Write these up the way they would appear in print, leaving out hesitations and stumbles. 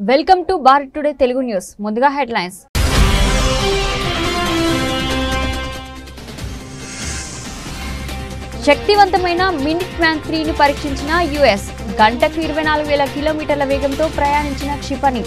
Welcome to Bharat today Telugu news. ముందుగా headlines. శక్తివంతమైన minute man 3ని పరీక్షించిన యుఎస్. గంటకు 24,000 కిలోమీటర్ల వేగంతో ప్రయాణించిన క్షిపణి.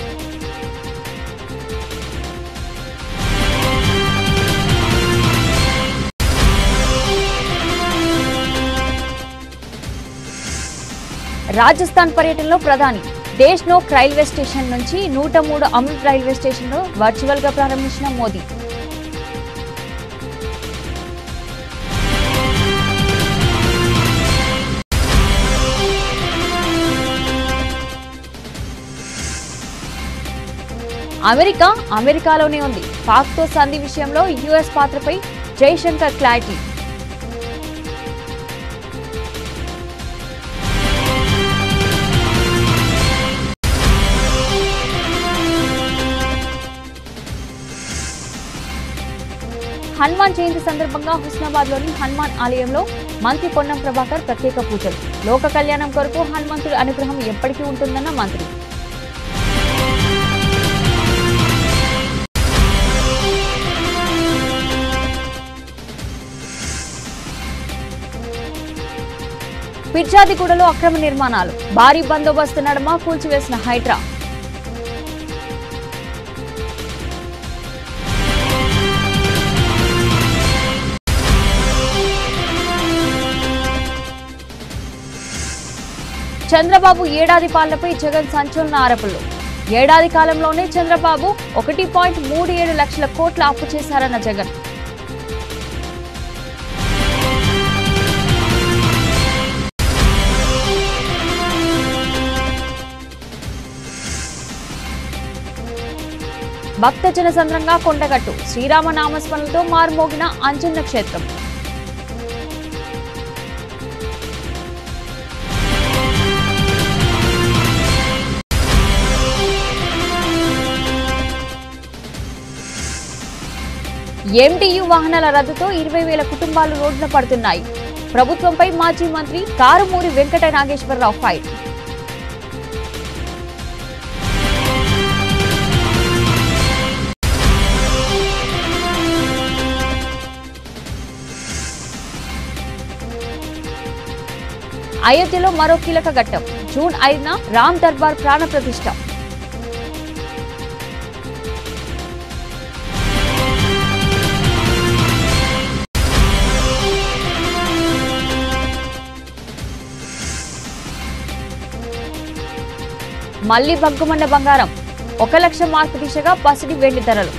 రాజస్థాన్ పర్యటనలో ప్రధాని దేశ్నోక్ రైల్వే స్టేషన్ నుంచి 103 అమృత్ రైల్వే స్టేషన్లో వర్చువల్ గా ప్రారంభించిన మోదీ. అమెరికాలోనే ఉంది. పాక్తో సంధి విషయంలో యుఎస్ పాత్రపై జైశంకర్ క్లారిటీ. హనుమాన్ జయంతి సందర్భంగా హుస్నాబాద్లోని హనుమాన్ ఆలయంలో మంత్రి పొన్నం ప్రభాకర్ ప్రత్యేక పూజలు. లోక కళ్యాణం కొరకు హనుమంతుడి అనుగ్రహం ఎప్పటికీ ఉంటుందన్న మంత్రి. పిర్జాదిగూడలో అక్రమ నిర్మాణాలు. భారీ బందోబస్తు నడుమ కూల్చివేసిన హైడ్రా. చంద్రబాబు ఏడాది పాలనపై జగన్ సంచలన ఆరోపణలు. ఏడాది కాలంలోనే చంద్రబాబు 1.37 లక్షల కోట్ల అప్పు చేశారన్న జగన్. భక్తజన సంద్రంగా కొండగట్టు. శ్రీరామ నామస్మరణలతో మారుమోగిన అంజన్న క్షేత్రం. ఎంటీయూ వాహనాల రద్దుతో 20,000 కుటుంబాలు రోడ్డున పడుతున్నాయి. ప్రభుత్వంపై మాజీ మంత్రి కారుమూరి వెంకట నాగేశ్వరరావు ఫైర్. అయోధ్యలో మరో కీలక ఘట్టం. జూన్ 5న రామ్ దర్బార్ ప్రాణ ప్రతిష్ఠ. మళ్లీ బగ్గుమండ బంగారం. 1 లక్ష మార్కు దిశగా పసిడి వెండి ధరలు.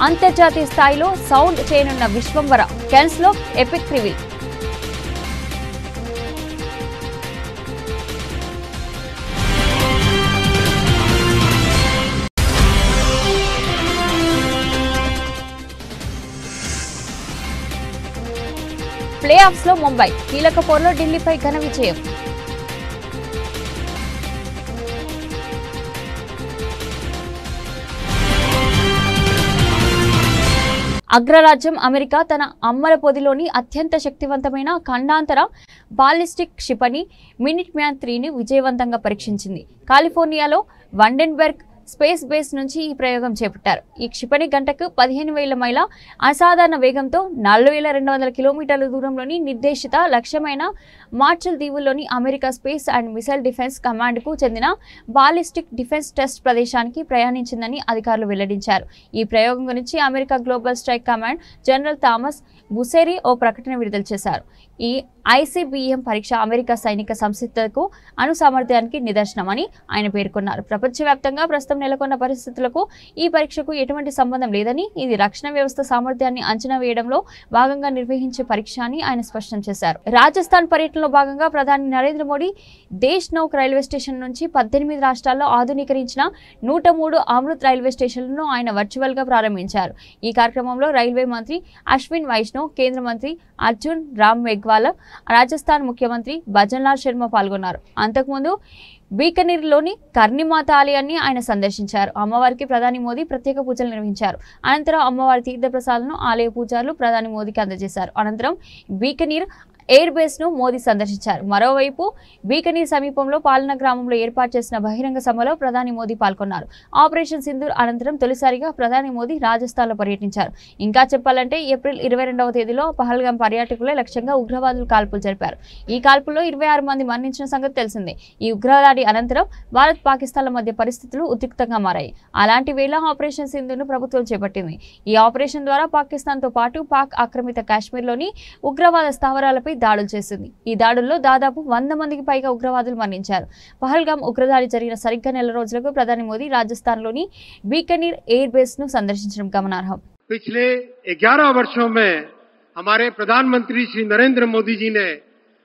అంతర్జాతీయ స్థాయిలో సౌండ్ చేయనున్న విశ్వంవర. కెన్స్ లో ఎపిక్ రివీల్. ప్లే ఆఫ్స్ లో ముంబై కీలక పోరులో ఢిల్లీపై ఘన విజయం. అగ్రరాజ్యం అమెరికా తన అమ్మల పొదిలోని అత్యంత శక్తివంతమైన ఖండాంతర బాలిస్టిక్ క్షిపణి మినిట్ మ్యాన్ 3ని విజయవంతంగా పరీక్షించింది. కాలిఫోర్నియాలో వండెన్బెర్గ్ స్పేస్ బేస్ నుంచి ఈ ప్రయోగం చేపట్టారు. ఈ క్షిపణి గంటకు 15,000 మైళ్ళ అసాధారణ వేగంతో 4,200 కిలోమీటర్ల దూరంలోని నిర్దేశిత లక్ష్యమైన మార్షల్ దీవుల్లోని America space and missile defence కమాండ్కు చెందిన బాలిస్టిక్ డిఫెన్స్ టెస్ట్ ప్రదేశానికి ప్రయాణించిందని అధికారులు వెల్లడించారు. ఈ ప్రయోగం గురించి America global strike command general Thomas Bussiere ఓ ప్రకటన విడుదల చేశారు. ఈ ICBM పరీక్ష అమెరికా సైనిక సంసిద్ధతకు సామర్థ్యానికి నిదర్శనమని ఆయన పేర్కొన్నారు. ప్రపంచవ్యాప్తంగా ప్రస్తుతం నెలకొన్న పరిస్థితులకు ఈ పరీక్షకు ఎటువంటి సంబంధం లేదని, ఇది రక్షణ వ్యవస్థ సామర్థ్యాన్ని అంచనా వేయడంలో భాగంగా నిర్వహించే పరీక్ష అని ఆయన స్పష్టం చేశారు. రాజస్థాన్ పర్యటనలో భాగంగా ప్రధాని నరేంద్ర మోడీ దేశ్నోక్ రైల్వే స్టేషన్ నుంచి 18 రాష్ట్రాల్లో ఆధునీకరించిన 103 అమృత్ రైల్వే స్టేషన్లను ఆయన వర్చువల్ గా ప్రారంభించారు. ఈ కార్యక్రమంలో రైల్వే మంత్రి అశ్విన్ వైష్ణవ్, కేంద్ర మంత్రి అర్జున్ రామ్ మేఘ్వాల్, రాజస్థాన్ ముఖ్యమంత్రి భజన్లాల్ శర్మ పాల్గొన్నారు. అంతకుముందు బీకనీర్లోని కర్ణిమాత ఆలయాన్ని ఆయన సందర్శించారు. అమ్మవారికి ప్రధాని మోదీ ప్రత్యేక పూజలు నిర్వహించారు. అనంతరం అమ్మవారి తీర్థప్రసాదాలను ఆలయ పూజారులు ప్రధాని మోదీకి అందజేశారు. అనంతరం బీకనీర్ ఎయిర్ బేస్ ను మోదీ సందర్శించారు. మరోవైపు బీకనీర్ సమీపంలో పాలనా గ్రామంలో ఏర్పాటు చేసిన బహిరంగ సభలో ప్రధాని మోదీ పాల్గొన్నారు. ఆపరేషన్ సింధూర్ అనంతరం తొలిసారిగా ప్రధాని మోదీ రాజస్థాన్ లో పర్యటించారు. ఇంకా చెప్పాలంటే ఏప్రిల్ 22వ తేదీలో పహల్గాం పర్యాటకులే లక్ష్యంగా ఉగ్రవాదులు కాల్పులు జరిపారు. ఈ కాల్పుల్లో 26 మంది మరణించిన సంగతి తెలిసిందే. ఈ ఉగ్రదాడి అనంతరం భారత్ పాకిస్తాన్ల మధ్య పరిస్థితులు ఉద్రిక్తంగా మారాయి. అలాంటి వేళ ఆపరేషన్ సింధూర్ ను ప్రభుత్వం చేపట్టింది. ఈ ఆపరేషన్ ద్వారా పాకిస్తాన్ తో పాటు పాక్ ఆక్రమిత కాశ్మీర్లోని ఉగ్రవాద స్థావరాలపై దాడులు చేసింది. ఈ దాడుల్లో దాదాపు 100 మందికి పైగా ఉగ్రవాదులు మరణించారు. పహల్గాం ఉగ్రదాడి జరిగిన సరిగ్గా నెల రోజులకు ప్రధాని మోదీ రాజస్థాన్లోని बीकानेर एयर बेस ను సందర్శించడం గమనార్హం. पिछले 11 वर्षों में हमारे प्रधानमंत्री श्री नरेंद्र मोदी जी ने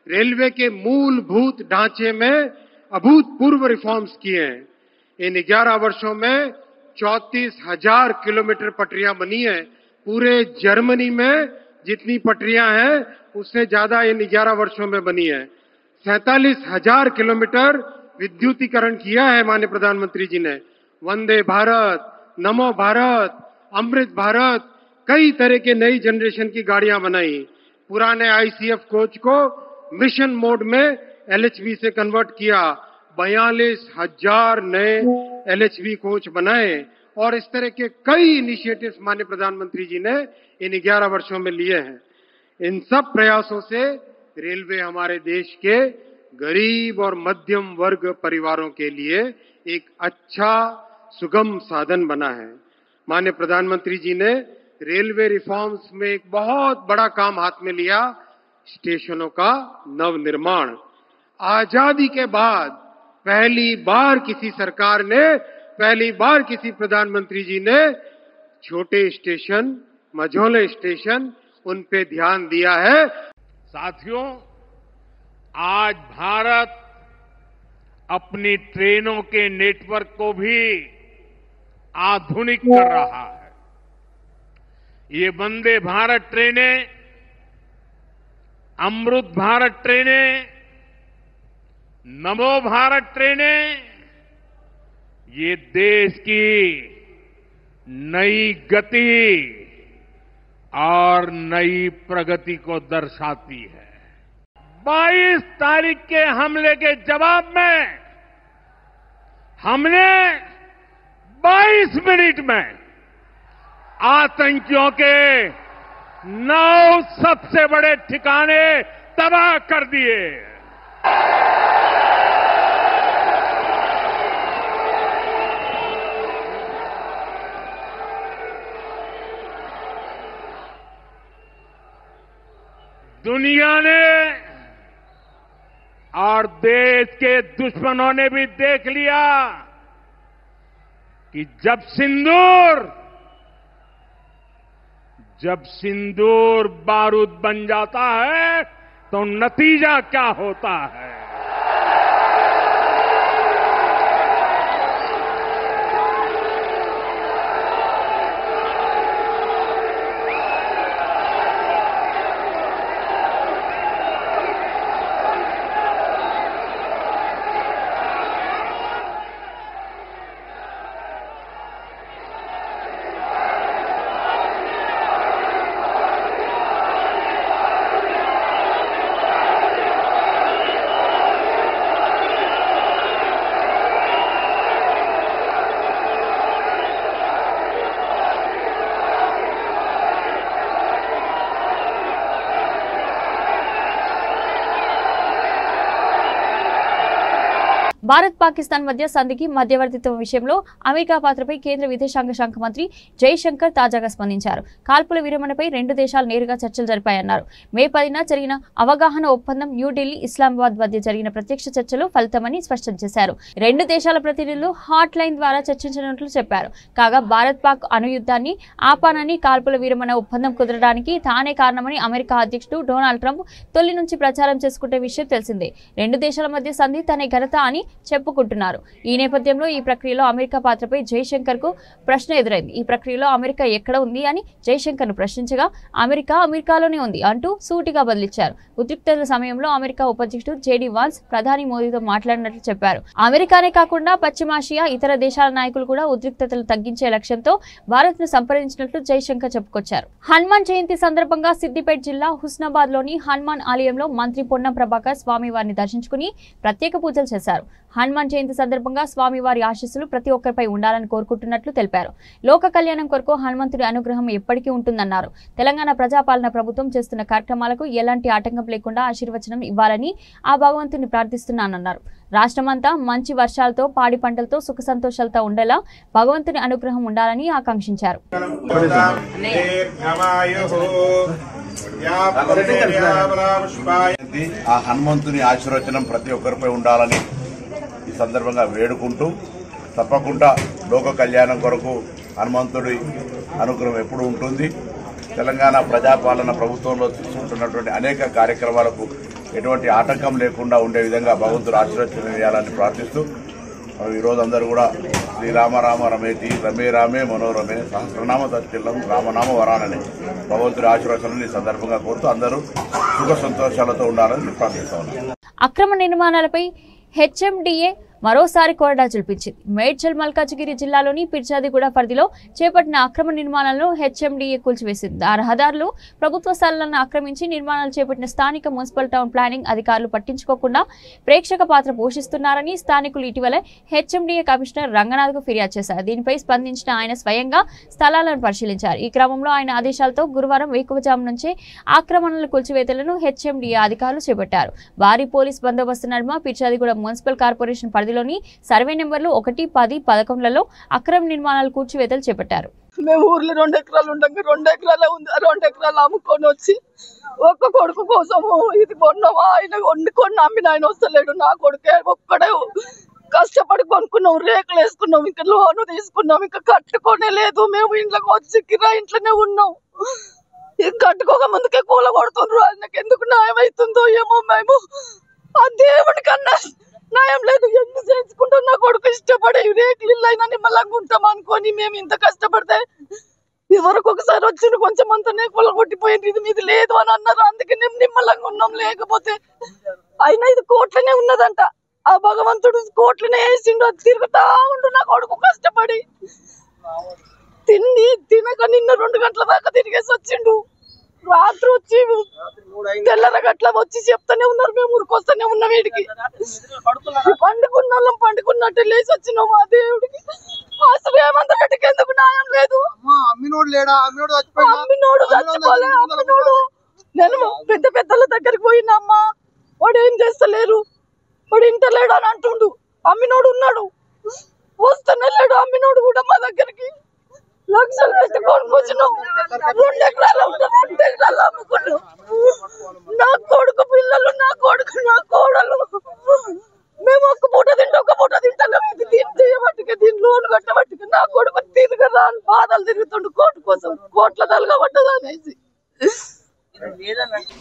रेलवे के मूलभूत ढांचे में अभूतपूर्व रिफॉर्म्स किए हैं. इन 11 वर्षों में 34,000 किलोमीटर पटरियां बनी है. पूरे जर्मनी में जितनी पटरियां हैं उससे ज्यादा इन 11 वर्षों में बनी है. 47,000 किलोमीटर विद्युतीकरण किया है माननीय प्रधानमंत्री जी ने. वंदे भारत, नमो भारत, अमृत भारत, कई तरह के नई जनरेशन की गाड़ियां बनाई. पुराने आईसीएफ कोच को मिशन मोड में एलएचवी से कन्वर्ट किया. 42,000 नए एलएचवी कोच बनाए और इस तरह के कई इनिशिएटिव्स माननीय प्रधानमंत्री जी ने इन 11 वर्षों में लिए हैं. इन सब प्रयासों से रेलवे हमारे देश के गरीब और मध्यम वर्ग परिवारों के लिए एक अच्छा सुगम साधन बना है. माननीय प्रधानमंत्री जी ने रेलवे रिफॉर्म्स में एक बहुत बड़ा काम हाथ में लिया, स्टेशनों का नवनिर्माण. आजादी के बाद पहली बार किसी सरकार ने, पहली बार किसी प्रधानमंत्री जी ने छोटे स्टेशन, मझोले स्टेशन, उन पे ध्यान दिया है. साथियों, आज भारत अपनी ट्रेनों के नेटवर्क को भी आधुनिक कर रहा है. ये वंदे भारत ट्रेनें, अमृत भारत ट्रेनें, नमो भारत ट्रेनें, ये देश की नई गति और नई प्रगति को दर्शाती है. 22 तारीख के हमले के जवाब में हमने 22 मिनट में आतंकियों के 9 सबसे बड़े ठिकाने तबाह कर दिए. दुनिया ने और देश के दुश्मनों ने भी देख लिया कि जब सिंदूर बारूद बन जाता है तो नतीजा क्या होता है. భారత్ పాకిస్తాన్ మధ్య సంధికి మధ్యవర్తిత్వం విషయంలో అమెరికా పాత్రపై కేంద్ర విదేశాంగ శాఖ మంత్రి జైశంకర్ తాజాగా స్పందించారు. కాల్పుల విరమణపై 2 దేశాలు నేరుగా చర్చలు జరిపాయన్నారు. మే 10న జరిగిన అవగాహన ఒప్పందం న్యూఢిల్లీ, ఇస్లామాబాద్ మధ్య జరిగిన ప్రత్యక్ష చర్చలు ఫలితమని స్పష్టం చేశారు. 2 దేశాల ప్రతినిధులు హాట్ లైన్ ద్వారా చర్చించినట్లు చెప్పారు. కాగా భారత్ పాక్ అణుయుద్ధాన్ని ఆపానని, కాల్పుల విరమణ ఒప్పందం కుదరడానికి తానే కారణమని అమెరికా అధ్యక్షుడు డొనాల్డ్ ట్రంప్ తొలి నుంచి ప్రచారం చేసుకుంటే విషయం తెలిసిందే. 2 దేశాల మధ్య సంధి తనే ఘనత అని చెప్పుకుంటున్నారు. ఈ నేపథ్యంలో ఈ ప్రక్రియలో అమెరికా పాత్రపై జయశంకర్ కు ప్రశ్న ఎదురైంది. ఈ ప్రక్రియలో అమెరికా ఎక్కడ ఉంది అని జయశంకర్ ను ప్రశ్నించగా అమెరికాలోనే ఉంది అంటూ సూటిగా బదిలిచ్చారు. ఉద్రిక్తతల సమయంలో అమెరికా ఉపాధ్యక్షుడు జేడీ వాన్స్ ప్రధాని మోదీతో మాట్లాడినట్లు చెప్పారు. అమెరికానే కాకుండా పశ్చిమాసియా ఇతర దేశాల నాయకులు కూడా ఉద్రిక్తతలు తగ్గించే లక్ష్యంతో భారత్ ను సంప్రదించినట్లు జయశంకర్ చెప్పుకొచ్చారు. హనుమాన్ జయంతి సందర్భంగా సిద్దిపేట జిల్లా హుస్నాబాద్ లోని హనుమాన్ ఆలయంలో మంత్రి పొన్నం ప్రభాకర్ స్వామివారిని దర్శించుకుని ప్రత్యేక పూజలు చేశారు. హనుమాన్ జయంతి సందర్భంగా స్వామివారి ఆశీస్సులు ప్రతి ఒక్కరిపై ఉండాలని కోరుకుంటున్నట్లు తెలిపారు. లోక కళ్యాణం కొరకు హనుమంతుడి అనుగ్రహం ఎప్పటికీ ఉంటుందన్నారు. తెలంగాణ ప్రజాపాలన ప్రభుత్వం చేస్తున్న కార్యక్రమాలకు ఎలాంటి ఆటంకం లేకుండా ఆశీర్వచనం ఇవ్వాలని ఆ భగవంతుని ప్రార్థిస్తున్నానన్నారు. రాష్ట్రమంతా మంచి వర్షాలతో పాడి పంటలతో సుఖ సంతోషాలతో ఉండేలా భగవంతుని అనుగ్రహం ఉండాలని ఆకాంక్షించారు. ఆ హనుమంతుని ఆశీర్వచనం ప్రతి ఒక్కరిపై ఉండాలని ఈ సందర్భంగా వేడుకుంటూ, తప్పకుండా లోక కళ్యాణం కొరకు హనుమంతుడి అనుగ్రహం ఎప్పుడు ఉంటుంది. తెలంగాణ ప్రజాపాలన ప్రభుత్వంలో తీసుకుంటున్నటువంటి అనేక కార్యక్రమాలకు ఎటువంటి ఆటంకం లేకుండా ఉండే విధంగా భగవంతుడు ఆశీర్వచనం చేయాలని ప్రార్థిస్తూ, ఈరోజు అందరూ కూడా శ్రీరామ రామ రమేతి రమే రామే మనోరమే సహస్రనామ తత్తిల్లం రామనామ వరానని భగవంతుడి ఆశీర్వచనాన్ని ఈ సందర్భంగా కోరుతూ అందరూ సుఖ సంతోషాలతో ఉండాలని ప్రార్థిస్తా ఉన్నాను. అక్రమ నిర్మాణాలపై హెచ్ఎండిఏ మరోసారి కొరడా చూపించింది. మేడ్చల్ మల్కాజిగిరి జిల్లాలోని పిర్జాదిగూడ పరిధిలో చేపట్టిన అక్రమ నిర్మాణాలను హెచ్ఎండిఏ కూల్చివేసింది. ఆ రహదారులు ప్రభుత్వ స్థలాలను ఆక్రమించి నిర్మాణాలు చేపట్టిన స్థానిక మున్సిపల్ టౌన్ ప్లానింగ్ అధికారులు పట్టించుకోకుండా ప్రేక్షక పాత్ర పోషిస్తున్నారని స్థానికులు ఇటీవల హెచ్ఎండిఏ కమిషనర్ రంగనాథ్కు ఫిర్యాదు చేశారు. దీనిపై స్పందించిన ఆయన స్వయంగా స్థలాలను పరిశీలించారు. ఈ క్రమంలో ఆయన ఆదేశాలతో గురువారం వేకువజాము నుంచే ఆక్రమణల కూల్చివేతలను హెచ్ఎండిఏ అధికారులు చేపట్టారు. భారీ పోలీస్ బందోబస్తు నడుమ పిర్జాదిగూడ మున్సిపల్ కార్పొరేషన్ పరిధిలోని సర్వే నెంబర్లు 1, 10, 11లలో అక్రమ నిర్మాణాలు కూల్చివేతలు చేపట్టారు. మేము ఊర్లో 2 ఎకరాలు ఉండగా 2 ఎకరాలే ఉంది. 2 ఎకరాలు అమ్ముకొని వచ్చి ఒక్క కొడుకు కోసము ఇది కొన్నావా, ఆయన వండుకొని అమ్మిన ఆయన వస్తలేడు. నా కొడుకే ఒక్కడే కష్టపడి కొనుక్కున్నాం, రేకులు వేసుకున్నాం, ఇంకా లోను తీసుకున్నాం, ఇంకా కట్టుకోనే లేదు. మేము ఇంట్లోకి వచ్చి కిరా ఇంట్లోనే ఉన్నాం. కట్టుకోక ముందుకే కూల కొడుతుండ్రు. ఆయనకి ఎందుకు న్యాయం అవుతుందో ఏమో. మేము ఆ దేవుడి కన్నా న్యాయం లేదు. ఎందుకు చేసుకుంటాం? నా కొడుకు ఇష్టపడే రేకులు ఇల్లు అయినా నిమ్మలంగా ఉంటాం అనుకొని మేము ఇంత కష్టపడితే ఇదివరకు ఒకసారి వచ్చింది, కొంచెం అంతా కొల కొట్టిపోయింది, ఇది మీది లేదు అని అన్నారు. అందుకే మేము నిమ్మలంగా ఉన్నాం. లేకపోతే అయినా ఇది కోట్లనే ఉన్నదంట. ఆ భగవంతుడు కోట్లనే వేసిండు. అది తిరుగుతా ఉండు నా కొడుకు కష్టపడి తినక నిన్న 2 గంటల దాకా తిరిగేసి వచ్చిండు. రాత్రి వచ్చి తెల్లరగట్ల వచ్చి చెప్తానే ఉన్నారు. మేము ఊరికొస్తానే ఉన్నాం. వీడికి పండుకున్న వాళ్ళం పండుకున్నట్టు లేచి వచ్చినాము. ఆ దేవుడికి అసలు రేవంత్ రెడ్డికి ఎందుకు న్యాయం లేదు? అమ్మినోడు చచ్చిపోలే. అమ్మినోడు నేను పెద్ద పెద్దల దగ్గరికి పోయినమ్మా, వాడు ఏం చేస్తలేరు, వాడు ఇంటలేడు అని అంటుండు. అమ్మినోడు ఉన్నాడు, వస్తూనే లేడు. అమ్మినోడు కూడా మా దగ్గరికి లక్షలు పెట్టి కొనుక్కొచ్చినాం. 2 ఎకరాలు ఉంటే 2 ఎకరాలు అమ్ముకున్నాం. నా కొడుకు పిల్లలు, నా కొడుకు, నా కోడలు, మేము ఒక్క పూట తింటాం. ఇది చేయబట్టుగా దీని లోన్ కట్టబట్టుగా నా కొడుకు తిరగదా అని బాధలు తిరుగుతుండు. కోర్టు కోసం కోట్ల తలగా పడ్డదా అనేసి.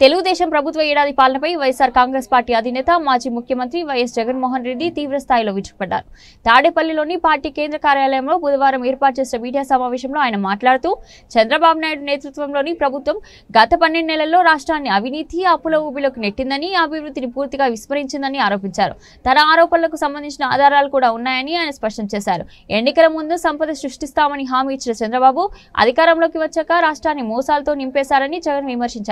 తెలుగుదేశం ప్రభుత్వ ఏడాది పాలనపై వైఎస్ఆర్ కాంగ్రెస్ పార్టీ అధినేత మాజీ ముఖ్యమంత్రి వైఎస్ జగన్మోహన్ రెడ్డి తీవ్ర స్థాయిలో విరుచుకుపడ్డారు. తాడేపల్లిలోని పార్టీ కేంద్ర కార్యాలయంలో బుధవారం ఏర్పాటు చేసిన మీడియా సమావేశంలో ఆయన మాట్లాడుతూ చంద్రబాబు నాయుడు నేతృత్వంలోని ప్రభుత్వం గత 12 నెలల్లో రాష్ట్రాన్ని అవినీతి అప్పుల ఊబిలోకి నెట్టిందని, అభివృద్ధిని పూర్తిగా విస్మరించిందని ఆరోపించారు. తన ఆరోపణలకు సంబంధించిన ఆధారాలు కూడా ఉన్నాయని ఆయన స్పష్టం చేశారు. ఎన్నికల ముందు సంపద సృష్టిస్తామని హామీ ఇచ్చిన చంద్రబాబు అధికారంలోకి వచ్చాక రాష్ట్రాన్ని మోసాలతో నింపేశారని జగన్ విమర్శించారు.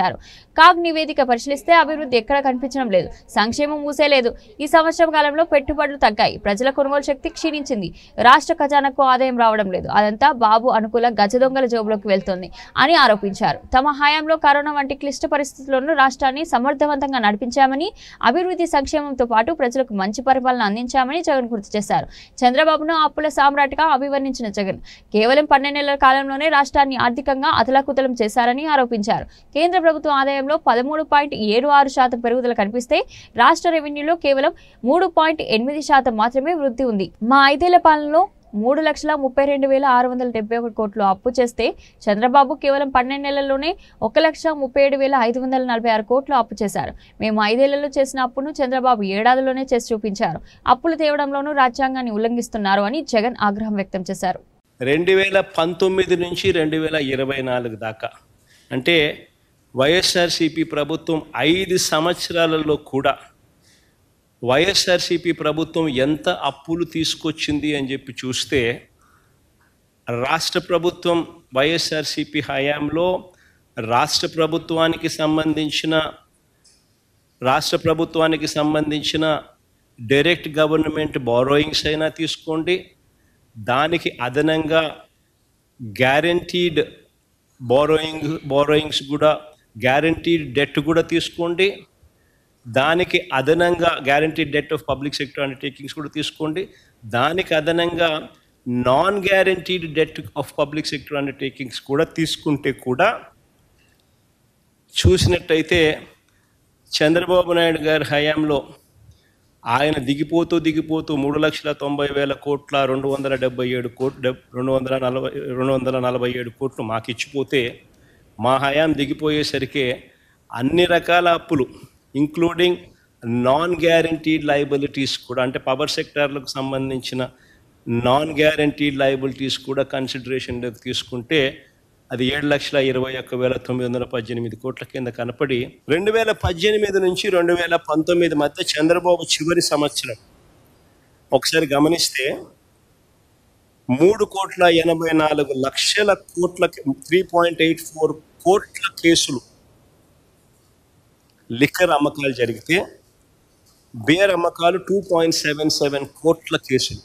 కాగ్ నివేదిక పరిశీలిస్తే అభివృద్ధి ఎక్కడా కనిపించడం లేదు, సంక్షేమం మూసేలేదు. ఈ సంవత్సరం కాలంలో పెట్టుబడులు తగ్గాయి, ప్రజల కొనుగోలు శక్తి క్షీణించింది, రాష్ట్ర ఖజానాకు ఆదాయం రావడం లేదు, అదంతా బాబు అనుకూల గజదొంగల జోబులోకి వెళ్తోంది అని ఆరోపించారు. తమ హయాంలో కరోనా వంటి క్లిష్ట పరిస్థితుల్లోనూ రాష్ట్రాన్ని సమర్థవంతంగా నడిపించామని, అభివృద్ధి సంక్షేమంతో పాటు ప్రజలకు మంచి పరిపాలన అందించామని జగన్ గుర్తు చేశారు. చంద్రబాబును అప్పుల సామ్రాట్గా అభివర్ణించిన జగన్ కేవలం 12 నెలల కాలంలోనే రాష్ట్రాన్ని ఆర్థికంగా అతలాకుతలం చేశారని ఆరోపించారు. కేంద్ర ప్రభుత్వ ఆదాయంలో 13.76% పెరుగుదల కనిపిస్తే రాష్ట్ర రెవెన్యూలో కేవలం 3.8% మాత్రమే వృద్ధి ఉంది. మా 5 ఏళ్ల పాలనలో 3,32,671 కోట్లు అప్పు చేస్తే చంద్రబాబు కేవలం 12 నెలల్లోనే 1,37,546 కోట్లు అప్పు చేశారు. మేము 5 ఏళ్లలో చేసిన అప్పును చంద్రబాబు ఏడాదిలోనే చేసి చూపించారు. అప్పులు తేవడంలోనూ రాజ్యాంగాన్ని ఉల్లంఘిస్తున్నారు అని జగన్ ఆగ్రహం వ్యక్తం చేశారు. 2019 నుంచి 2024 దాకా అంటే వైఎస్ఆర్సీపీ ప్రభుత్వం 5 సంవత్సరాలలో కూడా వైఎస్ఆర్సీపీ ప్రభుత్వం ఎంత అప్పులు తీసుకొచ్చింది అని చెప్పి చూస్తే రాష్ట్ర ప్రభుత్వం వైఎస్ఆర్సీపీ హయాంలో రాష్ట్ర ప్రభుత్వానికి సంబంధించిన డైరెక్ట్ గవర్నమెంట్ బారోయింగ్స్ అయినా తీసుకోండి, దానికి అదనంగా గ్యారంటీడ్ బారోయింగ్స్ కూడా గ్యారంటీడ్ డెట్ కూడా తీసుకోండి, దానికి అదనంగా guaranteed det of public sector undertakings కూడా తీసుకోండి, దానికి అదనంగా non guaranteed det of public sector undertakings కూడా తీసుకుంటే కూడా చూసినట్టయితే చంద్రబాబు నాయుడు గారి హయాంలో ఆయన దిగిపోతూ 3,90,000 కోట్ల 247 కోట్లు మాకు ఇచ్చిపోతే మా హయాం దిగిపోయేసరికి అన్ని రకాల అప్పులు ఇంక్లూడింగ్ నాన్ గ్యారంటీడ్ లయబిలిటీస్ కూడా అంటే పవర్ సెక్టార్లకు సంబంధించిన నాన్ గ్యారంటీడ్ లయబిలిటీస్ కూడా కన్సిడరేషన్ తీసుకుంటే అది 7,21,918 కోట్ల కింద కనపడి 2018 నుంచి 2019 మధ్య చంద్రబాబు చివరి సంవత్సరం ఒకసారి గమనిస్తే 3,84,00,000 కోట్ల 3.84 కోట్ల కేసులు లిక్కర్ అమ్మకాలు జరిగితే బేర్ అమ్మకాలు 2.77 కోట్ల కేసులు.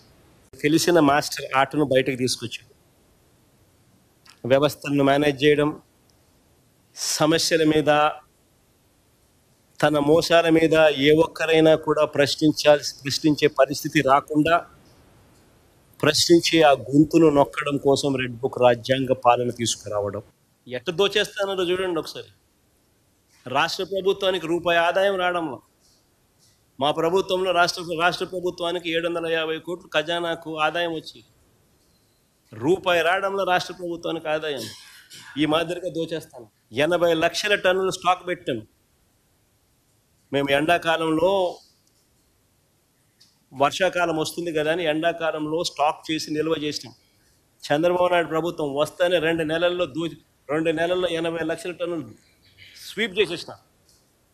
తెలిసిన మాస్టర్ ఆటను బయటకు తీసుకొచ్చాడు. వ్యవస్థలను మేనేజ్ చేయడం, సమస్యల మీద తన మోసాల మీద ఏ ఒక్కరైనా కూడా ప్రశ్నించే పరిస్థితి రాకుండా ప్రశ్నించే ఆ గొంతును నొక్కడం కోసం రెడ్ బుక్ రాజ్యాంగ పాలన తీసుకురావడం. ఎట్ట దోచేస్తానో చూడండి ఒకసారి. రాష్ట్ర ప్రభుత్వానికి రూపాయి ఆదాయం రావడంలో మా ప్రభుత్వంలో రాష్ట్ర ప్రభుత్వానికి 750 కోట్లు ఖజానాకు ఆదాయం వచ్చి రూపాయి రావడంలో రాష్ట్ర ప్రభుత్వానికి ఆదాయం ఈ మాదిరిగా దోచేస్తాను. 80 లక్షల టన్నులు స్టాక్ పెట్టాం మేము. ఎండాకాలంలో వర్షాకాలం వస్తుంది కదా అని ఎండాకాలంలో స్టాక్ చేసి నిల్వ చేసినాం. చంద్రబాబు నాయుడు ప్రభుత్వం వస్తేనే 2 నెలల్లో 80 లక్షల టన్నులు స్వీప్ చేసేసిన.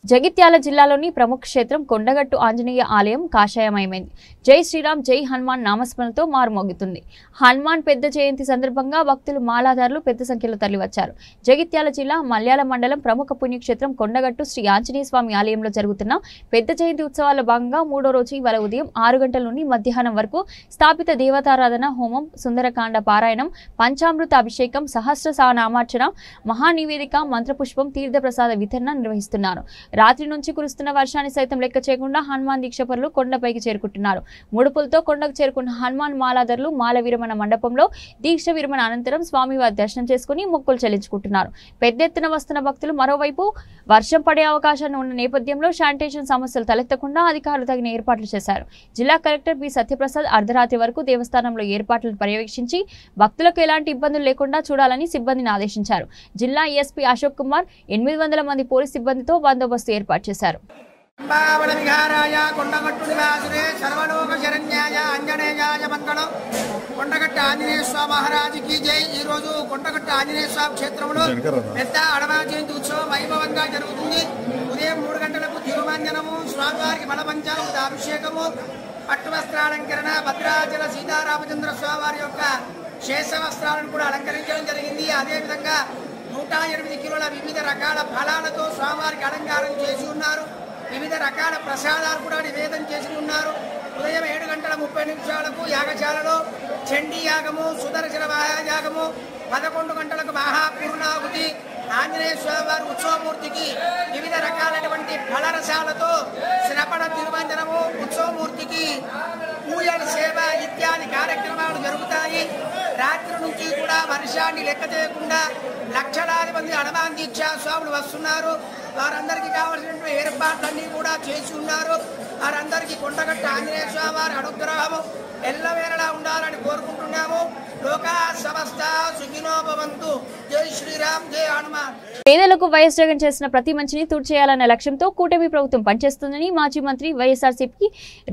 జగిత్యాల జిల్లాలోని ప్రముఖ క్షేత్రం కొండగట్టు ఆంజనేయ ఆలయం కాషాయమయమైంది. జై శ్రీరామ్ జై హనుమాన్ నామస్మరణతో మారుమోగుతుంది. హనుమాన్ పెద్ద జయంతి సందర్భంగా భక్తులు మాలాదారులు పెద్ద సంఖ్యలో తరలివచ్చారు. జగిత్యాల జిల్లా మల్యాల మండలం ప్రముఖ పుణ్యక్షేత్రం కొండగట్టు శ్రీ ఆంజనేయ స్వామి ఆలయంలో జరుగుతున్న పెద్ద జయంతి ఉత్సవాల్లో భాగంగా 3వ రోజు ఇవాళ ఉదయం 6 గంటల నుండి మధ్యాహ్నం వరకు స్థాపిత దేవతారాధన, హోమం, సుందరకాండ పారాయణం, పంచామృత అభిషేకం, సహస్ర నామార్చన, మహానివేదిక, మంత్రపుష్పం, తీర్థప్రసాద వితరణ నిర్వహిస్తున్నారు. రాత్రి నుంచి కురుస్తున్న వర్షాన్ని సైతం లెక్క చేయకుండా హనుమాన్ దీక్షపరులు కొండపైకి చేరుకుంటున్నారు. ముడుపులతో కొండకు చేరుకున్న హనుమాన్ మాలాదారులు మాల విరమణ మండపంలో దీక్ష విరమణ అనంతరం స్వామివారి దర్శనం చేసుకుని మొక్కులు చెల్లించుకుంటున్నారు. పెద్ద ఎత్తున వస్తున్న భక్తులు మరోవైపు వర్షం పడే అవకాశాన్ని ఉన్న నేపథ్యంలో శానిటేషన్ సమస్యలు తలెత్తకుండా అధికారులు తగిన ఏర్పాట్లు చేశారు. జిల్లా కలెక్టర్ బి సత్యప్రసాద్ అర్ధరాత్రి వరకు దేవస్థానంలో ఏర్పాట్లను పర్యవేక్షించి భక్తులకు ఎలాంటి ఇబ్బందులు లేకుండా చూడాలని సిబ్బందిని ఆదేశించారు. జిల్లా ఎస్పీ అశోక్ కుమార్ 800 మంది పోలీస్ సిబ్బందితో బందోబస్తు ఏర్పాటు చేశారు. కొండగట్టు ఆంజనేయ స్వామి మహారాజుకి జై. ఈ రోజు కొండగట్టు ఆంజనేయ స్వామి క్షేత్రంలో పెద్ద అడవ జయంతి ఉత్సవం వైభవంగా జరుగుతుంది. ఉదయం 3 గంటలకు తిరుమంజనము, స్వామివారికి బలపంచామృత అభిషేకము, పట్టు వస్త్రాలంకరణ, భద్రాచల సీతారామచంద్ర స్వామి వారి యొక్క శేష వస్త్రాలను కూడా అలంకరించడం జరిగింది. అదేవిధంగా 108 కిలోల వివిధ రకాల ఫలాలతో స్వామివారికి అలంకారం చేసి ఉన్నారు. వివిధ రకాల ప్రసాదాలు కూడా నివేదన చేసి ఉన్నారు. ఉదయం 7:30 యాగశాలలో చండీ యాగము, సుదర్శన మహాయాగము, 11 గంటలకు మహాపూర్ణాహుతి, ఆంజనేయ స్వామి వారి ఉత్సవమూర్తికి వివిధ రకాలైనటువంటి ఫలరసాలతో శ్రవణ తిరువంజనము, ఉత్సవమూర్తికి పూజల సేవ ఇత్యాది కార్యక్రమాలు జరుగుతాయి. రాత్రి నుంచి కూడా వర్షాన్ని లెక్క చేయకుండా లక్షలాది మంది హనుమాన్ దీక్షా స్వాములు వస్తున్నారు. వారందరికీ కావాల్సినటువంటి ఏర్పాట్లన్నీ కూడా చేసి ఉన్నారు. వారందరికీ కొండగట్టు ఆంజనేయ స్వామి వారి అనుగ్రహము ఎల్లవేళలా ఉండాలని కోరుకుంటున్నాము. లోకా సమస్త సుఖినో భవంతు. జై శ్రీరామ్, జై హనుమాన్. పేదలకు వైఎస్ జగన్ చేసిన ప్రతి మంచిని తుడిచేయాలన్న లక్ష్యంతో కూటమి ప్రభుత్వం పనిచేస్తుందని మాజీ మంత్రి వైఎస్ఆర్సీపీ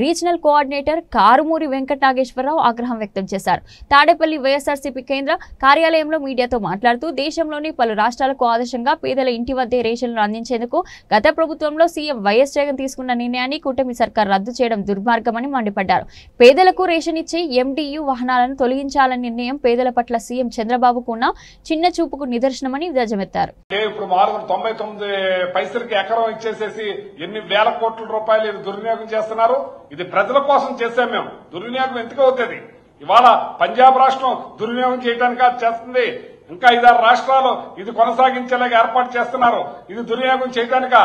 రీజనల్ కోఆర్డినేటర్ కారుమూరి వెంకట నాగేశ్వరరావు ఆగ్రహం వ్యక్తం చేశారు. తాడేపల్లి వైఎస్ఆర్సీపీ కేంద్ర కార్యాలయంలో మీడియాతో మాట్లాడుతూ దేశంలోని పలు రాష్ట్రాలకు ఆదర్శంగా పేదల ఇంటి వద్దే రేషన్లు అందించేందుకు గత ప్రభుత్వంలో సీఎం వైఎస్ జగన్ తీసుకున్న నిర్ణయాన్ని కూటమి సర్కార్ రద్దు చేయడం దుర్మార్గమని మండిపడ్డారు. పేదలకు రేషన్ ఇచ్చే ఎండియు వాహనాలను తొలగించాలన్న నిర్ణయం పేదల పట్ల సీఎం చంద్రబాబుకు ఉన్న చిన్న చూపుకు నిదర్శనమని ధ్వజమెత్తారు. ఇప్పుడు 499 పైసలకి ఎకరం ఇచ్చేసేసి ఎన్ని వేల కోట్ల రూపాయలు ఇది దుర్వినియోగం చేస్తున్నారు. ఇది ప్రజల కోసం చేశాం మేము. దుర్వినియోగం ఎందుకు అవుతుంది? ఇవాళ పంజాబ్ రాష్ట్రం దుర్వినియోగం చేయడానికి అది చేస్తుంది. ఇంకా 5-6 రాష్ట్రాలు ఇది కొనసాగించేలాగా ఏర్పాటు చేస్తున్నారు. ఇది దుర్వినియోగం చేయడానికా?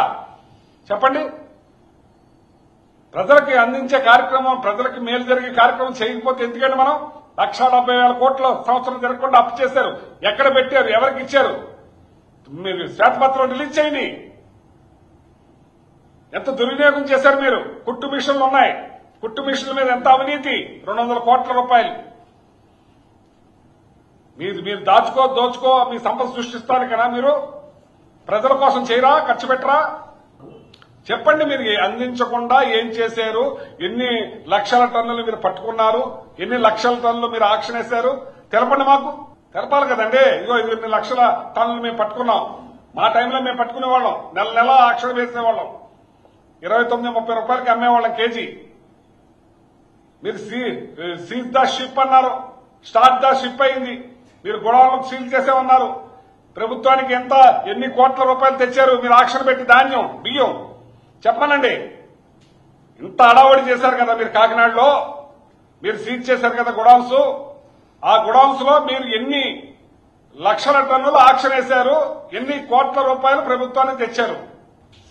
చెప్పండి. ప్రజలకి అందించే కార్యక్రమం, ప్రజలకి మేలు జరిగే కార్యక్రమం చేయకపోతే ఎందుకండి మనం 1,70,000 కోట్ల సంవత్సరం జరగకుండా అప్పు చేశారు. ఎక్కడ పెట్టారు? ఎవరికి ఇచ్చారు? మీరు శ్వేతపత్రం రిలీజ్ చేయండి. ఎంత దుర్వినియోగం చేశారు మీరు. కుట్టు మిషన్లు ఉన్నాయి. కుట్టు మిషన్ల మీద ఎంత అవినీతి, 200 కోట్ల రూపాయలు. మీరు దోచుకో మీ సంపద సృష్టిస్తాను కదా. మీరు ప్రజల కోసం చేయరా? ఖర్చు పెట్టరా? చెప్పండి. మీరు అందించకుండా ఏం చేశారు? ఎన్ని లక్షల టన్నులు మీరు పట్టుకున్నారు? ఎన్ని లక్షల టన్నులు మీరు ఆక్షన్ వేశారు? తెలపండి. మాకు తెలపాలి కదండి. ఇగో ఇన్ని లక్షల టన్నులు మేము పట్టుకున్నాం. మా టైంలో మేము పట్టుకునేవాళ్ళం. నెల ఆక్షన్ వేసేవాళ్ళం. 29-30 రూపాయలకి అమ్మేవాళ్ళం కేజీ. మీరు సీజ్ ద షిప్ అన్నారు. స్టార్ట్ ద షిప్ అయింది. మీరు గొడవలకు సీల్ చేసేమన్నారు. ప్రభుత్వానికి ఎన్ని కోట్ల రూపాయలు తెచ్చారు మీరు ఆక్షన్ పెట్టి? ధాన్యం, బియ్యం చెప్పనండి. ఇంత అడావడి చేశారు కదా మీరు. కాకినాడలో మీరు సీజ్ చేశారు కదా గొడౌన్స్. ఆ గొడౌన్స్ లో మీరు ఎన్ని లక్షల టన్నులు ఆక్షన్ వేశారు? ఎన్ని కోట్ల రూపాయలు ప్రభుత్వానికి తెచ్చారు?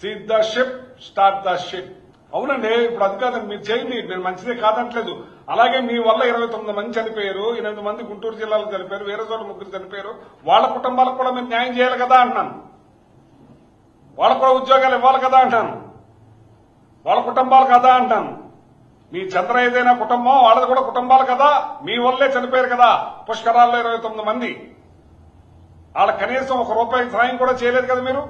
Seize the ship, start the ship. అవునండి. ఇప్పుడు అది కాదండి. మీరు చేయండి. నేను మంచిదే కాదంటలేదు. అలాగే మీ వల్ల 29 మంది చనిపోయారు. 8 మంది గుంటూరు జిల్లాలో చనిపోయారు. వేరే చోట్ల 3 చనిపోయారు. వాళ్ళ కుటుంబాలకు కూడా మీరు న్యాయం చేయాలి కదా అంటున్నాను. వాళ్ళకు కూడా ఉద్యోగాలు ఇవ్వాలి కదా అంటాను. వాళ్ళ కుటుంబాలు కదా అంటాను. మీ చంద్ర ఏదైనా కుటుంబం, వాళ్ళది కూడా కుటుంబాలు కదా. మీ వల్లే చనిపోయారు కదా పుష్కరాల్లో 29 మంది. వాళ్ళ కనీసం ₹1 సాయం కూడా చేయలేదు కదా మీరు.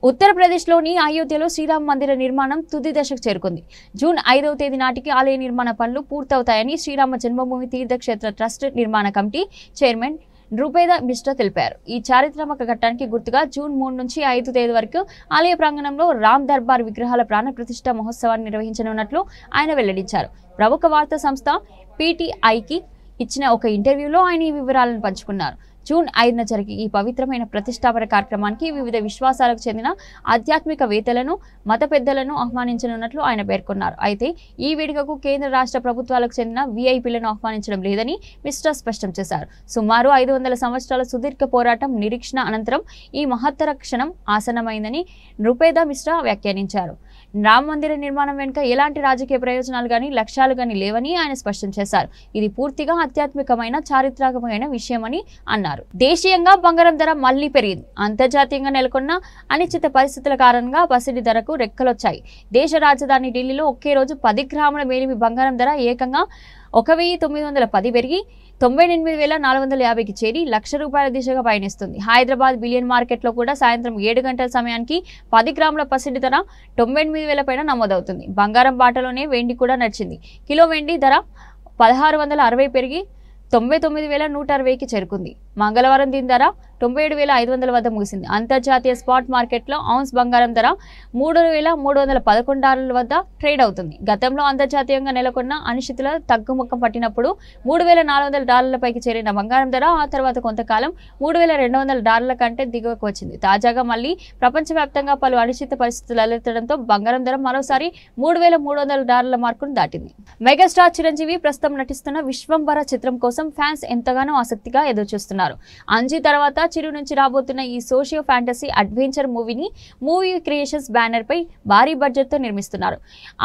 ఉత్తరప్రదేశ్లోని అయోధ్యలో శ్రీరామ మందిర నిర్మాణం తుది దశకు చేరుకుంది. జూన్ 5వ తేదీ నాటికి ఆలయ నిర్మాణ పనులు పూర్తవుతాయని శ్రీరామ జన్మభూమి తీర్థక్షేత్ర ట్రస్ట్ నిర్మాణ కమిటీ చైర్మన్ నృపేదా మిశ్రా తెలిపారు. ఈ చారిత్రాత్మక ఘట్టానికి గుర్తుగా జూన్ 3 నుంచి 5 తేదీ వరకు ఆలయ ప్రాంగణంలో రామ్ దర్బార్ విగ్రహాల ప్రాణ ప్రతిష్ఠ మహోత్సవాన్ని నిర్వహించనున్నట్లు ఆయన వెల్లడించారు. ప్రముఖ వార్తా సంస్థ PTIకి ఇచ్చిన ఒక ఇంటర్వ్యూలో ఆయన ఈ వివరాలను పంచుకున్నారు. జూన్ 5న జరిగే ఈ పవిత్రమైన ప్రతిష్టాపన కార్యక్రమానికి వివిధ విశ్వాసాలకు చెందిన ఆధ్యాత్మికవేత్తలను, మత పెద్దలను ఆహ్వానించనున్నట్లు ఆయన పేర్కొన్నారు. అయితే ఈ వేడుకకు కేంద్ర రాష్ట్ర ప్రభుత్వాలకు చెందిన VIPలను ఆహ్వానించడం లేదని మిశ్రా స్పష్టం చేశారు. సుమారు 500 సంవత్సరాల సుదీర్ఘ పోరాటం నిరీక్షణ అనంతరం ఈ మహత్తర క్షణం ఆసన్నమైందని నృపేదా మిశ్రా వ్యాఖ్యానించారు. రామ మందిర నిర్మాణం వెనుక ఎలాంటి రాజకీయ ప్రయోజనాలు గాని లక్ష్యాలు గాని లేవని ఆయన స్పష్టం చేశారు. ఇది పూర్తిగా ఆధ్యాత్మికమైన చారిత్రాత్మకమైన విషయమని అన్నారు. దేశీయంగా బంగారం ధర మళ్లీ పెరిగింది. అంతర్జాతీయంగా నెలకొన్న అనిశ్చిత పరిస్థితుల కారణంగా పసిడి ధరకు రెక్కలొచ్చాయి. దేశ రాజధాని ఢిల్లీలో ఒకే రోజు 10 గ్రాముల మేలిమి బంగారం ధర ఏకంగా 1,910 పెరిగి 98,450కి చేరి ₹1,00,000 దిశగా పయనిస్తుంది. హైదరాబాద్ బిలియన్ మార్కెట్లో కూడా సాయంత్రం 7 గంటల సమయానికి 10 గ్రాముల పసిడి ధర 98,000 పైన నమోదవుతుంది. బంగారం బాటలోనే వెండి కూడా నడిచింది. కిలో వెండి ధర 1,660 పెరిగి 99,160కి చేరుకుంది. మంగళవారం దీని ధర 97,500 వద్ద ముగిసింది. అంతర్జాతీయ స్పాట్ మార్కెట్లో ఔన్స్ బంగారం ధర $3,311 వద్ద ట్రేడ్ అవుతుంది. గతంలో అంతర్జాతీయంగా నెలకొన్న అనిశ్చితుల తగ్గుముఖం పట్టినప్పుడు $3,400 పైకి చేరిన బంగారం ధర ఆ తర్వాత కొంతకాలం $3,200 కంటే దిగువకు వచ్చింది. తాజాగా మళ్లీ ప్రపంచవ్యాప్తంగా పలు అనిశ్చిత పరిస్థితులు అలెత్తడంతో బంగారం ధర మరోసారి $3,300 మార్కును దాటింది. మెగాస్టార్ చిరంజీవి ప్రస్తుతం నటిస్తున్న విశ్వంబర చిత్రం కోసం ఫ్యాన్స్ ఎంతగానో ఆసక్తిగా ఎదురుచూస్తున్నారు. అంజీ తర్వాత చిరు నుంచి రాబోతున్న ఈ సోషియో ఫ్యాంటసీ అడ్వెంచర్ మూవీని మూవీ క్రియేషన్స్ బ్యానర్ పై భారీ బడ్జెట్ తో నిర్మిస్తున్నారు.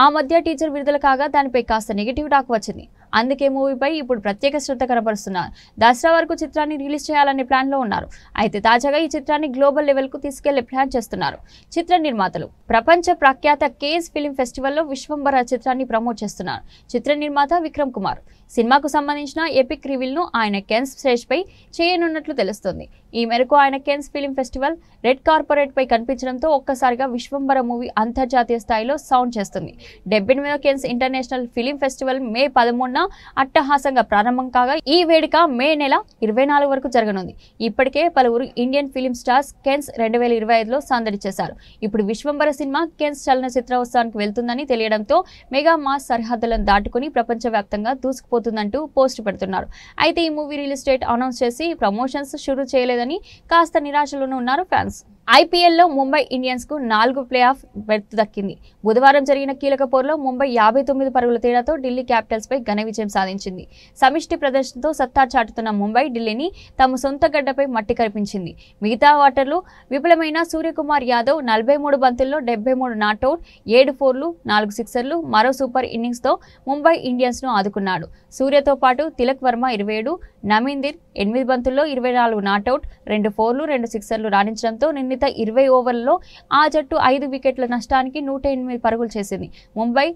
ఆ మధ్య టీజర్ విడుదల కాగా దానిపై కాస్త నెగిటివ్ టాక్ వచ్చింది. అందుకే మూవీపై ఇప్పుడు ప్రత్యేక శ్రద్ధ కనబరుస్తున్నారు. దసరా వరకు చిత్రాన్ని రిలీజ్ చేయాలనే ప్లాన్లో ఉన్నారు. అయితే తాజాగా ఈ చిత్రాన్ని గ్లోబల్ లెవెల్కు తీసుకెళ్లే ప్లాన్ చేస్తున్నారు. చిత్ర నిర్మాతలు ప్రపంచ ప్రఖ్యాత కేన్స్ ఫిల్మ్ ఫెస్టివల్లో విశ్వంబర చిత్రాన్ని ప్రమోట్ చేస్తున్నారు. చిత్ర నిర్మాత విక్రమ్ కుమార్ సినిమాకు సంబంధించిన ఎపిక్ రివీల్ను ఆయన కెన్స్ స్టేజ్పై చేయనున్నట్లు తెలుస్తోంది. ఈ మేరకు ఆయన కెన్స్ ఫిల్మ్ ఫెస్టివల్ రెడ్ కార్పొరేట్ పై కనిపించడంతో ఒక్కసారిగా విశ్వంబర మూవీ అంతర్జాతీయ స్థాయిలో సౌండ్ చేస్తుంది. 78వ కెన్స్ ఇంటర్నేషనల్ ఫిల్మ్ ఫెస్టివల్ మే 13న అట్టహాసంగా ప్రారంభం కాగా ఈ వేడుక మే నెల 24 వరకు జరగనుంది. ఇప్పటికే పలువురు ఇండియన్ ఫిల్మ్ స్టార్స్ కెన్స్ 2025లో సందడి చేశారు. ఇప్పుడు విశ్వంబర సినిమా కెన్స్ చలనచిత్రోత్సవానికి వెళ్తుందని తెలియడంతో మెగా మాస్ సరిహద్దులను దాటుకుని ప్రపంచవ్యాప్తంగా దూసుకుపోతుందంటూ పోస్ట్ పెడుతున్నారు. అయితే ఈ మూవీ రిలీజ్ డేట్ అనౌన్స్ చేసి ప్రమోషన్స్ షురూ చేయలేదని కాస్త నిరాశలోనే ఉన్నారు ఫ్యాన్స్. ఐపీఎల్లో ముంబై ఇండియన్స్ కు 4 ప్లే ఆఫ్ బెర్త్ దక్కింది. బుధవారం జరిగిన కీలక పోరులో ముంబై 59 పరుగుల తేడాతో ఢిల్లీ క్యాపిటల్స్ పై ఘన విజయం సాధించింది. సమిష్టి ప్రదర్శనతో సత్తా చాటుతున్న ముంబై ఢిల్లీని తమ సొంత గడ్డపై మట్టి కరిపించింది. మిగతా వాటర్లు విఫలమైన సూర్యకుమార్ యాదవ్ 43 బంతుల్లో 73 నాట్అవుట్, 7 ఫోర్లు, 4 సిక్సర్లు, మరో సూపర్ ఇన్నింగ్స్ తో ముంబై ఇండియన్స్ ను ఆదుకున్నాడు. సూర్యతో పాటు తిలక్ వర్మ 27, నమీందర్ 8 బంతుల్లో 24 నాట్అవుట్, 2 ఫోర్లు, 2 సిక్సర్లు రాణించడంతో నిన్న 20 ఓవర్లలో ఆ జట్టు 5 వికెట్ల నష్టానికి 108 పరుగులు చేసింది. ముంబై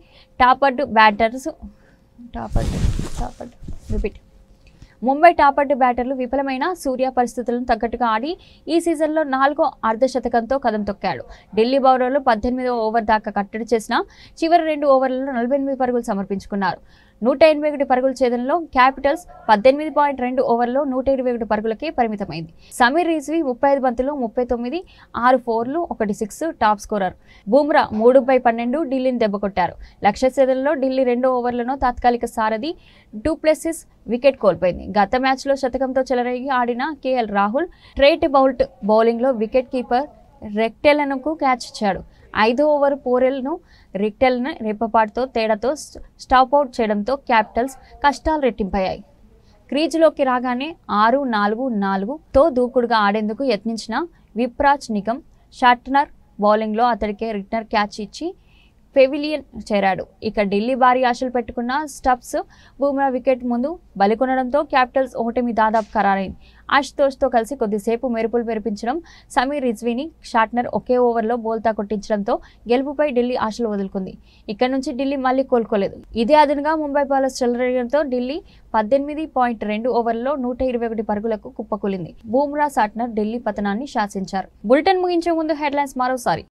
టాపర్డ్ బ్యాటర్లు విఫలమైన సూర్య పరిస్థితులను తగ్గట్టుగా ఆడి ఈ సీజన్లో 4వ అర్ధశతకంతో కదం తొక్కాడు. ఢిల్లీ బౌలర్లు 18వ ఓవర్ దాకా కట్టడి చేసిన చివరి 2 ఓవర్లలో 48 పరుగులు సమర్పించుకున్నారు. 181 పరుగుల ఛేదనలో క్యాపిటల్స్ 18.2 ఓవర్లో 121 పరుగులకే పరిమితమైంది. సమీర్ రిజ్వీ 35 బంతుల్లో 39, 6 ఫోర్లు, 1 సిక్స్ టాప్ స్కోరర్. బుమ్రా 3/12 ఢిల్లీని దెబ్బకొట్టారు. లక్ష్య ఛేదనలో ఢిల్లీ 2 ఓవర్లలో తాత్కాలిక సారథి డూప్లెసిస్ వికెట్ కోల్పోయింది. గత మ్యాచ్లో శతకంతో చెలరేగి ఆడిన కేఎల్ రాహుల్ ట్రెయిట్ బౌల్ట్ బౌలింగ్లో వికెట్ కీపర్ రెక్టెలన్కు క్యాచ్ ఇచ్చాడు. 5వ ఓవర్ పోరెల్ను రిక్టెల్ను రెప్పపాటుతో తేడాతో స్టాప్అవుట్ చేయడంతో క్యాపిటల్స్ కష్టాలు రెట్టింపయ్యాయి. క్రీజులోకి రాగానే 6-4-4తో దూకుడుగా ఆడేందుకు యత్నించిన విప్రాజ్ నిగమ్ షార్ట్నర్ బౌలింగ్లో అతడికే రిటర్న్ క్యాచ్ ఇచ్చి పెవిలియన్ చేరాడు. ఇక ఢిల్లీ భారీ ఆశలు పెట్టుకున్న స్టబ్స్ బుమ్రా వికెట్ ముందు బలికొనడంతో క్యాపిటల్స్ ఓటమి దాదాపు ఖరారైంది. ఆశుతోష్తో కలిసి కొద్దిసేపు మెరుపులు మెరిపించడం సమీర్ రిజ్వీని షార్ట్నర్ ఒకే ఓవర్లో బోల్తా కొట్టించడంతో గెలుపుపై ఢిల్లీ ఆశలు వదులుకుంది. ఇక్కడ నుంచి ఢిల్లీ మళ్లీ కోలుకోలేదు. ఇదే అదనుగా ముంబై బౌలర్స్ చెలరేగడంతో ఢిల్లీ 18.2 ఓవర్లలో 121 పరుగులకు కుప్పకూలింది. బుమ్రా షార్ట్నర్ ఢిల్లీ పతనాన్ని శాసించారు. బులెటిన్ ముగించే ముందు హెడ్లైన్స్ మరోసారి.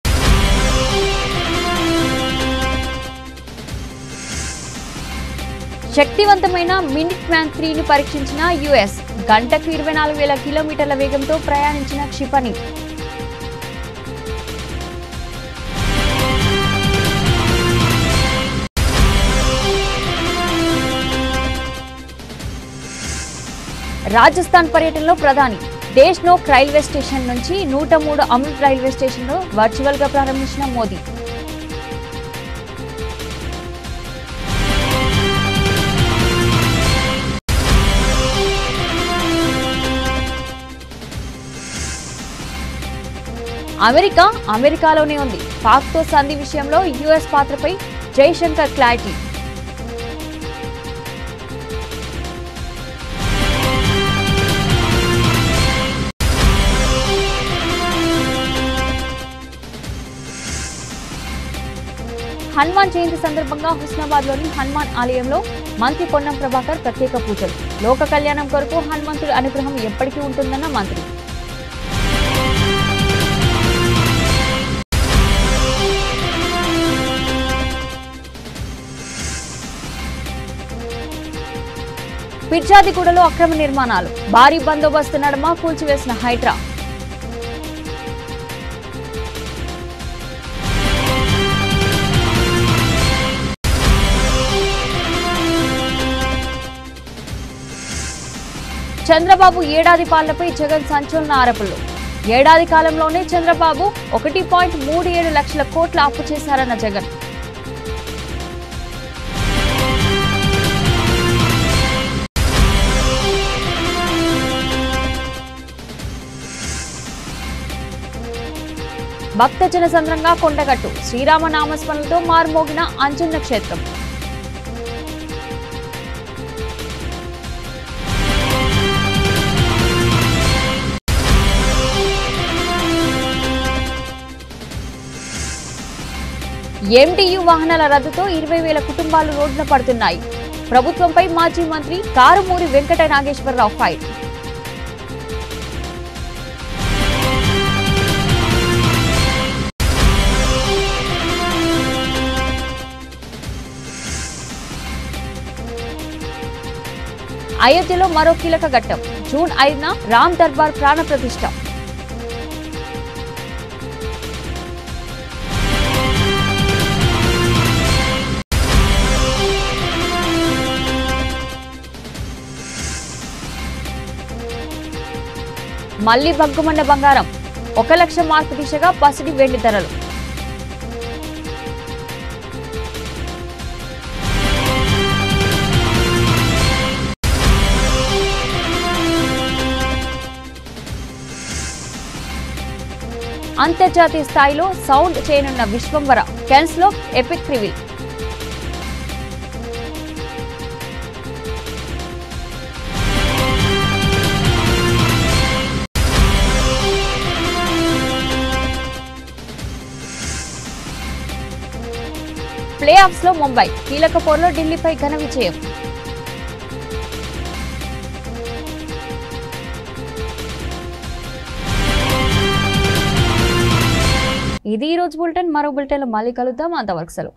శక్తివంతమైన మినిట్ మ్యాన్ 3ని పరీక్షించిన యుఎస్. గంటకు 24,000 కిలోమీటర్ల వేగంతో ప్రయాణించిన క్షిపణి. రాజస్థాన్ పర్యటనలో ప్రధాని దేశ్నోక్ రైల్వే స్టేషన్ నుంచి 103 అమృత్ రైల్వే స్టేషన్లో వర్చువల్ గా ప్రారంభించిన మోదీ. అమెరికాలోనే ఉంది. పాక్తో సంధి విషయంలో యుఎస్ పాత్రపై జైశంకర్ క్లారిటీ. హనుమాన్ జయంతి సందర్భంగా హుస్నాబాద్లోని హనుమాన్ ఆలయంలో మంత్రి పొన్నం ప్రభాకర్ ప్రత్యేక పూజలు. లోక కళ్యాణం కొరకు హనుమంతుడి అనుగ్రహం ఎప్పటికీ ఉంటుందన్న మంత్రి. పిర్జాదిగూడలో అక్రమ నిర్మాణాలు. భారీ బందోబస్తు నడుమ కూల్చివేసిన హైడ్రా. చంద్రబాబు ఏడాది పాలనపై జగన్ సంచలన ఆరోపణలు. ఏడాది కాలంలోనే చంద్రబాబు 1.37 లక్షల కోట్ల అప్పు చేశారన్న జగన్. భక్తజన సంద్రంగా కొండగట్టు. శ్రీరామ నామస్మరణలతో మారుమోగిన అంజన్న క్షేత్రం. ఎంటీయూ వాహనాల రద్దుతో 20,000 కుటుంబాలు రోడ్డున పడుతున్నాయి. ప్రభుత్వంపై మాజీ మంత్రి కారుమూరి వెంకట నాగేశ్వరరావు ఫైర్. అయోధ్యలో మరో కీలక ఘట్టం. జూన్ 5న రామ్ దర్బార్ ప్రాణ ప్రతిష్ఠ. మళ్లీ బగ్గుమన్న బంగారం. 1 లక్ష మార్కు దిశగా పసిడి వెండి ధరలు. అంతర్జాతీయ స్థాయిలో సౌండ్ చేయనున్న విశ్వంవర. కెన్స్ లో ఎపిక్ రివీల్. ప్లే ఆఫ్స్ లో ముంబై కీలక పోరులో ఢిల్లీపై ఘన విజయం. ఇది ఈ రోజు బులెటిన్. మరో బులెటిన్లో మళ్ళీ కలుద్దాం. అంతవరకు సెలవు.